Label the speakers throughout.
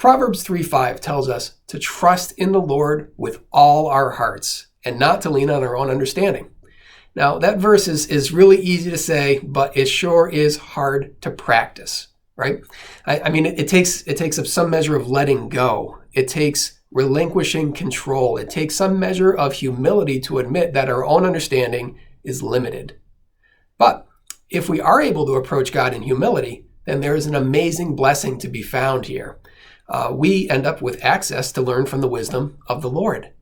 Speaker 1: Proverbs 3:5 tells us to trust in the Lord with all our hearts and not to lean on our own understanding. Now, that verse is really easy to say, but it sure is hard to practice, right? I mean, it takes some measure of letting go. It takes relinquishing control. It takes some measure of humility to admit that our own understanding is limited. But if we are able to approach God in humility, then there is an amazing blessing to be found here. We end up with access to learn from the wisdom of the Lord.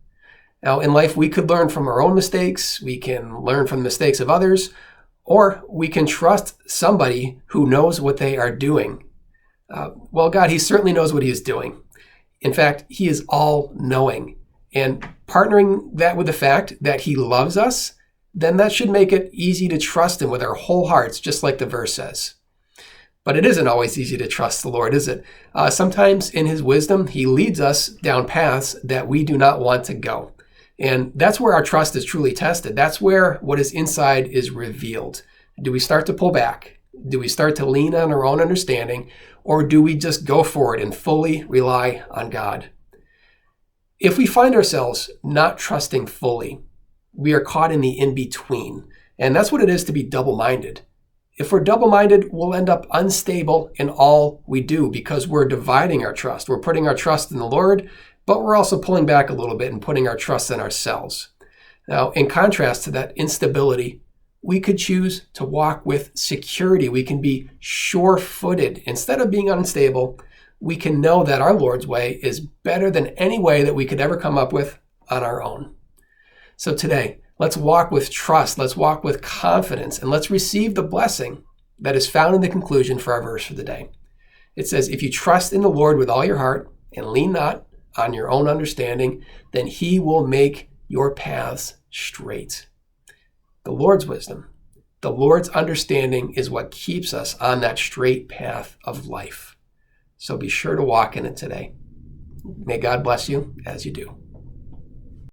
Speaker 1: Now, in life, we could learn from our own mistakes, we can learn from the mistakes of others, or we can trust somebody who knows what they are doing. Well, God, He certainly knows what He is doing. In fact, He is all-knowing. And partnering that with the fact that He loves us, then that should make it easy to trust Him with our whole hearts, just like the verse says. But it isn't always easy to trust the Lord, is it? Sometimes in His wisdom, He leads us down paths that we do not want to go. And that's where our trust is truly tested. That's where what is inside is revealed. Do we start to pull back? Do we start to lean on our own understanding? Or do we just go for it and fully rely on God? If we find ourselves not trusting fully, we are caught in the in-between. And that's what it is to be double-minded. If we're double-minded, we'll end up unstable in all we do because we're dividing our trust. We're putting our trust in the Lord, but we're also pulling back a little bit and putting our trust in ourselves. Now, in contrast to that instability, we could choose to walk with security. We can be sure-footed. Instead of being unstable, we can know that our Lord's way is better than any way that we could ever come up with on our own. So today, let's walk with trust, let's walk with confidence, and let's receive the blessing that is found in the conclusion for our verse for the day. It says, if you trust in the Lord with all your heart and lean not on your own understanding, then He will make your paths straight. The Lord's wisdom, the Lord's understanding is what keeps us on that straight path of life. So be sure to walk in it today. May God bless you as you do.